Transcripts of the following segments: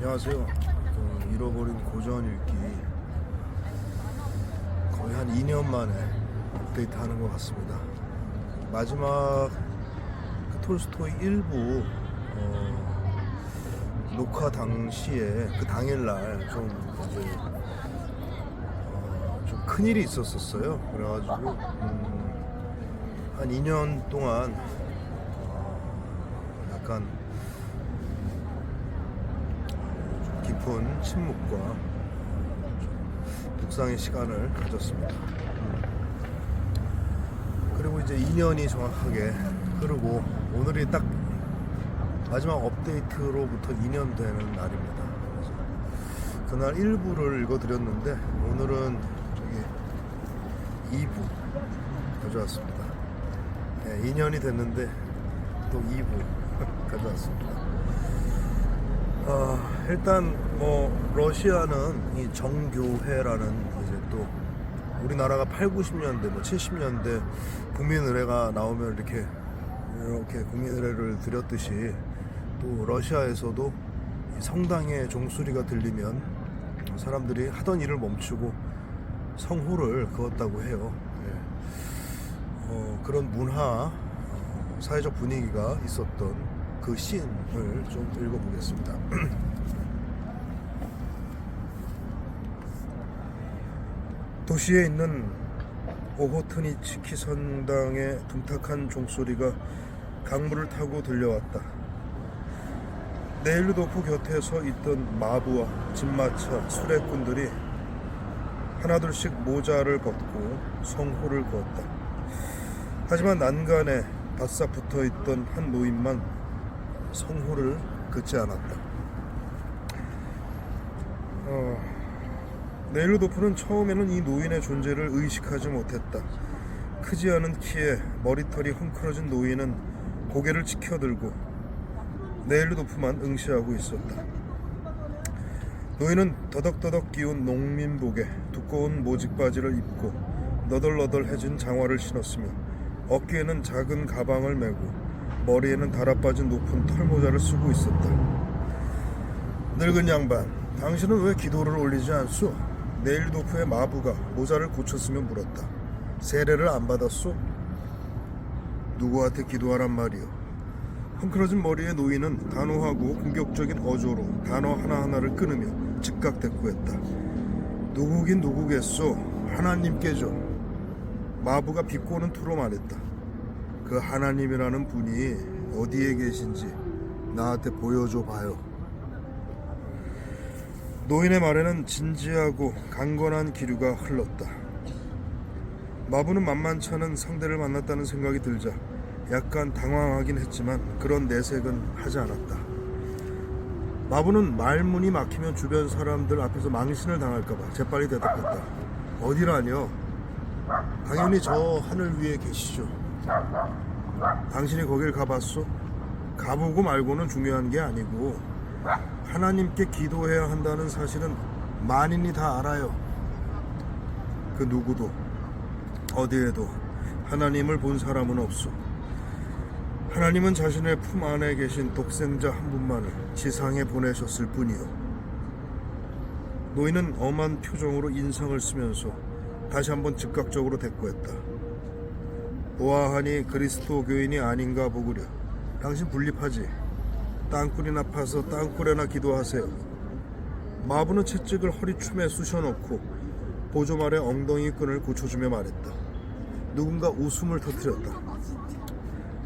안녕하세요. 잃어버린 고전 읽기 거의 한 2년 만에 업데이트하는 것 같습니다. 마지막 톨스토이 1부 녹화 당시에 그 당일날 좀 큰일이 있었어요. 그래가지고 한 2년 동안 약간 깊은 침묵과 묵상의 시간을 가졌습니다. 그리고 이제 2년이 정확하게 흐르고 오늘이 딱 마지막 업데이트로부터 2년 되는 날입니다. 그래서 그날 1부를 읽어드렸는데 오늘은 2부 가져왔습니다. 네, 2년이 됐는데 또 2부 가져왔습니다. 일단 러시아는 이 정교회라는 이제 또 우리나라가 8, 90년대 70년대 국민의례가 나오면 이렇게 국민의례를 드렸듯이 또 러시아에서도 성당의 종소리가 들리면 사람들이 하던 일을 멈추고 성호를 그었다고 해요. 그런 문화, 사회적 분위기가 있었던 그 씬을 좀 읽어보겠습니다. 도시에 있는 오호트니츠키 성당의 둔탁한 종소리가 강물을 타고 들려왔다. 네일루도프 곁에 서 있던 마부와 진마차, 수레꾼들이 하나둘씩 모자를 벗고 성호를 그었다. 하지만 난간에 바싹 붙어있던 한 노인만 성호를 긋지 않았다. 네일루도프는 처음에는 이 노인의 존재를 의식하지 못했다. 크지 않은 키에 머리털이 헝클어진 노인은 고개를 치켜들고 네일루도프만 응시하고 있었다. 노인은 더덕더덕 끼운 농민복에 두꺼운 모직바지를 입고 너덜너덜해진 장화를 신었으며 어깨에는 작은 가방을 메고 머리에는 달아빠진 높은 털모자를 쓰고 있었다. 늙은 양반, 당신은 왜 기도를 올리지 않소? 네일루도프의 마부가 모자를 고쳤으며 물었다. 세례를 안 받았소? 누구한테 기도하란 말이오? 헝클어진 머리의 노인은 단호하고 공격적인 어조로 단어 하나하나를 끊으며 즉각 대꾸했다. 누구긴 누구겠소? 하나님께죠. 마부가 비꼬는 투로 말했다. 그 하나님이라는 분이 어디에 계신지 나한테 보여줘 봐요. 노인의 말에는 진지하고 강건한 기류가 흘렀다. 마부는 만만찮은 상대를 만났다는 생각이 들자 약간 당황하긴 했지만 그런 내색은 하지 않았다. 마부는 말문이 막히면 주변 사람들 앞에서 망신을 당할까봐 재빨리 대답했다. 어디라뇨? 당연히 저 하늘 위에 계시죠. 당신이 거길 가봤소? 가보고 말고는 중요한 게 아니고 하나님께 기도해야 한다는 사실은 만인이 다 알아요. 그 누구도 어디에도 하나님을 본 사람은 없소. 하나님은 자신의 품 안에 계신 독생자 한 분만을 지상에 보내셨을 뿐이요. 노인은 엄한 표정으로 인상을 쓰면서 다시 한번 즉각적으로 대꾸했다. 보아하니 그리스도교인이 아닌가 보구려. 당신 분립하지. 땅굴이나 파서 땅굴에나 기도하세요. 마부는 채찍을 허리춤에 쑤셔넣고 보조 아래 엉덩이 끈을 고쳐주며 말했다. 누군가 웃음을 터뜨렸다.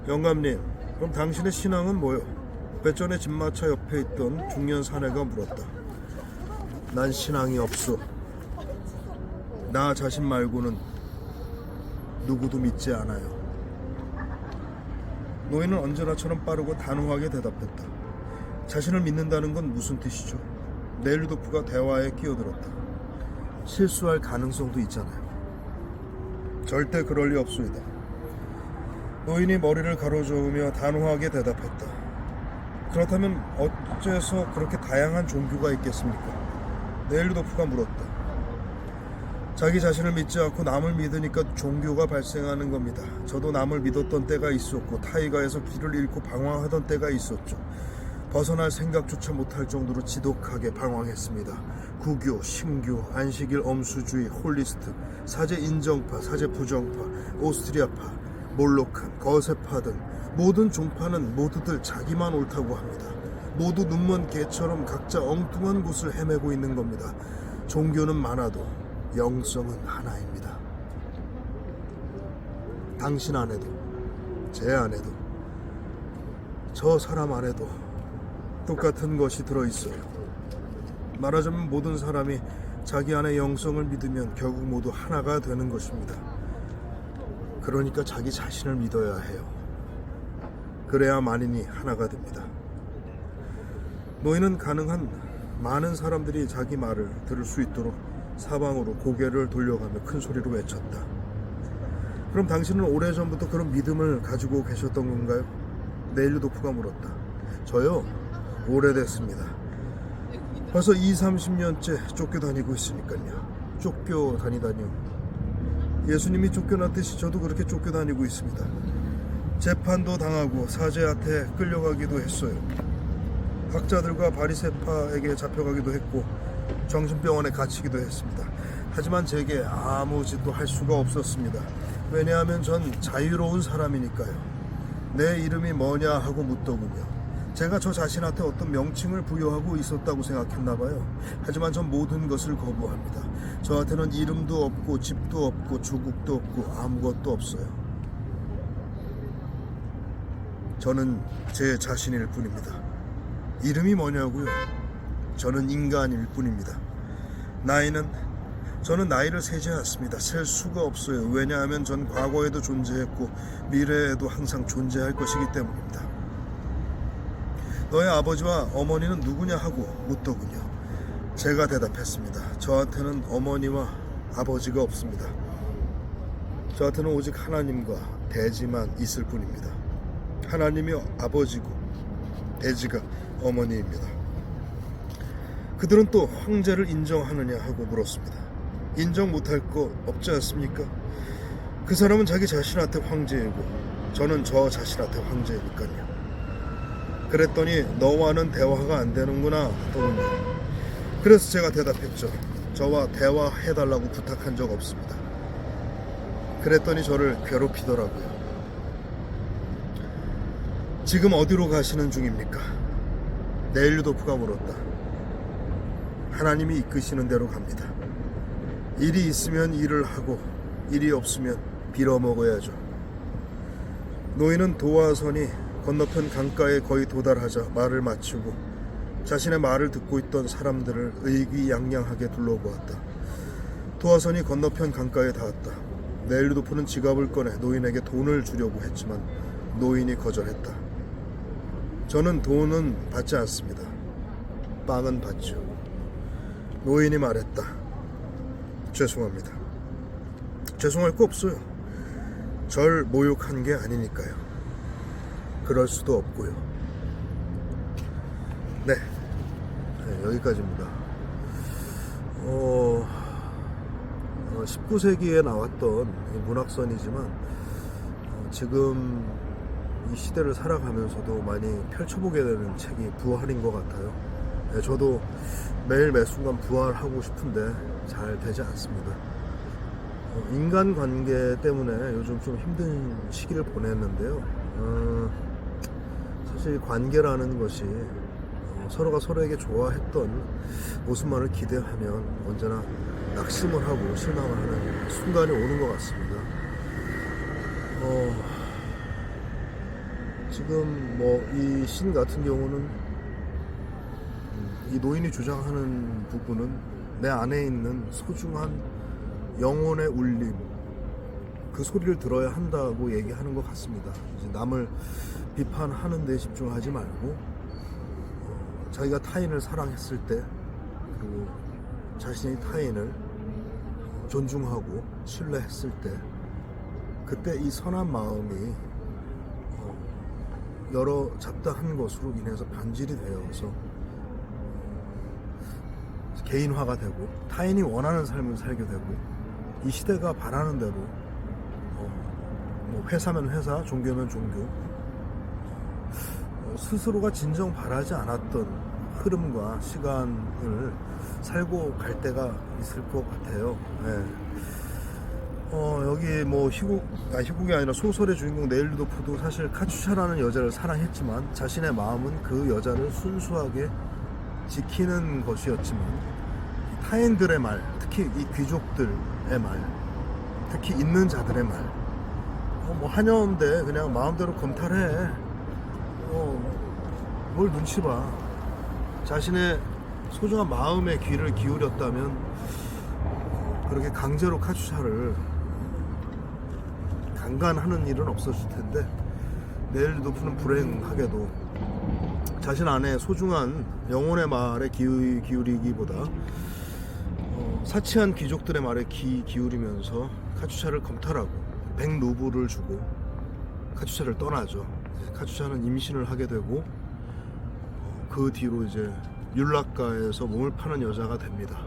영감님, 그럼 당신의 신앙은 뭐요? 배전의 진마차 옆에 있던 중년 사내가 물었다. 난 신앙이 없소. 나 자신 말고는 누구도 믿지 않아요. 노인은 언제나처럼 빠르고 단호하게 대답했다. 자신을 믿는다는 건 무슨 뜻이죠? 네일루도프가 대화에 끼어들었다. 실수할 가능성도 있잖아요. 절대 그럴 리 없소이다. 노인이 머리를 가로저으며 단호하게 대답했다. 그렇다면 어째서 그렇게 다양한 종교가 있겠습니까? 네일루도프가 물었다. 자기 자신을 믿지 않고 남을 믿으니까 종교가 발생하는 겁니다. 저도 남을 믿었던 때가 있었고 타이가에서 길을 잃고 방황하던 때가 있었죠. 벗어날 생각조차 못할 정도로 지독하게 방황했습니다. 구교, 신교, 안식일, 엄수주의, 홀리스트, 사제 인정파, 사제 부정파, 오스트리아파, 몰록한, 거세파 등 모든 종파는 모두들 자기만 옳다고 합니다. 모두 눈먼 개처럼 각자 엉뚱한 곳을 헤매고 있는 겁니다. 종교는 많아도 영성은 하나입니다. 당신 안에도, 제 안에도, 저 사람 안에도 똑같은 것이 들어있어요. 말하자면 모든 사람이 자기 안의 영성을 믿으면 결국 모두 하나가 되는 것입니다. 그러니까 자기 자신을 믿어야 해요. 그래야 만인이 하나가 됩니다. 노인은 가능한 많은 사람들이 자기 말을 들을 수 있도록 사방으로 고개를 돌려가며 큰 소리로 외쳤다. 그럼 당신은 오래전부터 그런 믿음을 가지고 계셨던 건가요? 네일루도프가 물었다. 저요? 오래됐습니다. 벌써 20-30년째 쫓겨다니고 있으니까요. 쫓겨다니다니요. 예수님이 쫓겨났듯이 저도 그렇게 쫓겨다니고 있습니다. 재판도 당하고 사제한테 끌려가기도 했어요. 학자들과 바리새파에게 잡혀가기도 했고 정신병원에 갇히기도 했습니다. 하지만 제게 아무 짓도 할 수가 없었습니다. 왜냐하면 전 자유로운 사람이니까요. 내 이름이 뭐냐 하고 묻더군요. 제가 저 자신한테 어떤 명칭을 부여하고 있었다고 생각했나 봐요. 하지만 전 모든 것을 거부합니다. 저한테는 이름도 없고 집도 없고 조국도 없고 아무것도 없어요. 저는 제 자신일 뿐입니다. 이름이 뭐냐고요? 저는 인간일 뿐입니다. 저는 나이를 세지 않습니다. 셀 수가 없어요. 왜냐하면 전 과거에도 존재했고 미래에도 항상 존재할 것이기 때문입니다. 너의 아버지와 어머니는 누구냐 하고 묻더군요. 제가 대답했습니다. 저한테는 어머니와 아버지가 없습니다. 저한테는 오직 하나님과 대지만 있을 뿐입니다. 하나님이 아버지고 대지가 어머니입니다. 그들은 또 황제를 인정하느냐 하고 물었습니다. 인정 못할 거 없지 않습니까? 그 사람은 자기 자신한테 황제이고 저는 저 자신한테 황제이니까요. 그랬더니 너와는 대화가 안 되는구나 하더군요. 그래서 제가 대답했죠. 저와 대화해달라고 부탁한 적 없습니다. 그랬더니 저를 괴롭히더라고요. 지금 어디로 가시는 중입니까? 네일루도프가 물었다. 하나님이 이끄시는 대로 갑니다. 일이 있으면 일을 하고 일이 없으면 빌어먹어야죠. 노인은 도화선이 건너편 강가에 거의 도달하자 말을 마치고 자신의 말을 듣고 있던 사람들을 의기양양하게 둘러보았다. 도화선이 건너편 강가에 닿았다. 네일루도프는 지갑을 꺼내 노인에게 돈을 주려고 했지만 노인이 거절했다. 저는 돈은 받지 않습니다. 빵은 받죠. 노인이 말했다. 죄송합니다. 죄송할 거 없어요. 절 모욕한 게 아니니까요. 그럴 수도 없고요. 네, 여기까지입니다. 19세기에 나왔던 문학선이지만 지금 이 시대를 살아가면서도 많이 펼쳐보게 되는 책이 부활인 것 같아요. 저도 매일 매순간 부활하고 싶은데 잘 되지 않습니다. 인간관계 때문에 요즘 좀 힘든 시기를 보냈는데요. 사실 관계라는 것이 서로가 서로에게 좋아했던 모습만을 기대하면 언제나 낙심을 하고 실망을 하는 순간이 오는 것 같습니다. 지금 이 신 같은 경우는 이 노인이 주장하는 부분은 내 안에 있는 소중한 영혼의 울림, 그 소리를 들어야 한다고 얘기하는 것 같습니다. 이제 남을 비판하는 데 집중하지 말고 자기가 타인을 사랑했을 때, 그리고 자신이 타인을 존중하고 신뢰했을 때, 그때 이 선한 마음이 여러 잡다한 것으로 인해서 반질이 되어서 개인화가 되고 타인이 원하는 삶을 살게 되고 이 시대가 바라는 대로 회사면 회사, 종교면 종교, 스스로가 진정 바라지 않았던 흐름과 시간을 살고 갈 때가 있을 것 같아요. 예. 여기 뭐 희곡이 아니라 소설의 주인공 네일 루도프도 사실 카츄샤라는 여자를 사랑했지만 자신의 마음은 그 여자를 순수하게 지키는 것이었지만 타인들의 말, 특히 이 귀족들의 말, 특히 있는 자들의 말, 뭐 한여인데 그냥 마음대로 검탈해. 뭘 눈치 봐. 자신의 소중한 마음에 귀를 기울였다면 그렇게 강제로 카츄샤를 강간하는 일은 없었을 텐데 네일 루도프는 불행하게도 자신 안에 소중한 영혼의 말에 기울이기보다 사치한 귀족들의 말에 기울이면서 카츄샤를 검탈하고 100루블을 주고 카츄샤를 떠나죠. 카츄샤는 임신을 하게 되고 그 뒤로 이제 율락가에서 몸을 파는 여자가 됩니다.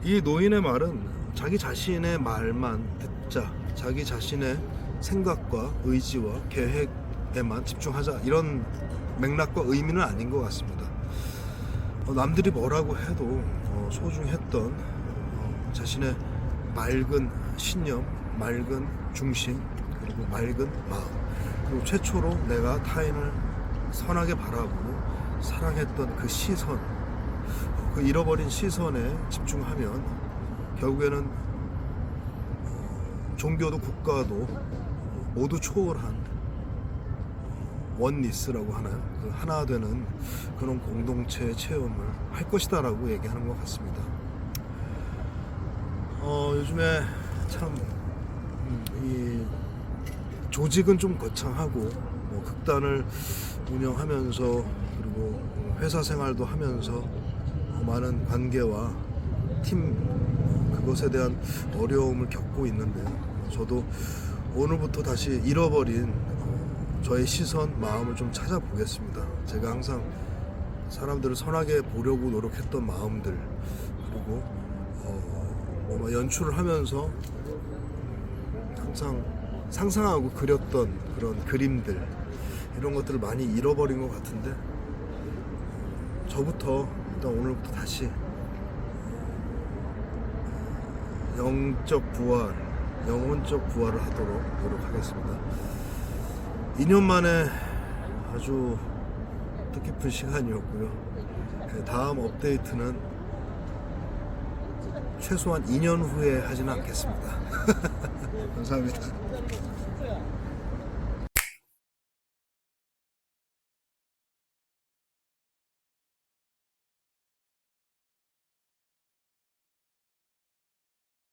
이 노인의 말은 자기 자신의 말만 듣자, 자기 자신의 생각과 의지와 계획에만 집중하자, 이런 맥락과 의미는 아닌 것 같습니다. 남들이 뭐라고 해도 소중했던 자신의 맑은 신념, 맑은 중심, 그리고 맑은 마음, 그리고 최초로 내가 타인을 선하게 바라보고 사랑했던 그 시선, 그 잃어버린 시선에 집중하면 결국에는 종교도 국가도 모두 초월한 원리스라고 하나요? 그 하나 되는 그런 공동체의 체험을 할 것이다 라고 얘기하는 것 같습니다. 요즘에 참 이 조직은 좀 거창하고 뭐 극단을 운영하면서 그리고 회사 생활도 하면서 많은 관계와 팀 그것에 대한 어려움을 겪고 있는데요. 저도 오늘부터 다시 잃어버린 저의 시선, 마음을 좀 찾아보겠습니다. 제가 항상 사람들을 선하게 보려고 노력했던 마음들, 그리고 연출을 하면서 항상 상상하고 그렸던 그런 그림들, 이런 것들을 많이 잃어버린 것 같은데 저부터 일단 오늘부터 다시 영적 부활, 영혼적 부활을 하도록 노력하겠습니다. 2년 만에 아주 뜻깊은 시간이었고요. 다음 업데이트는 최소한 2년 후에 하지는 않겠습니다. 감사합니다.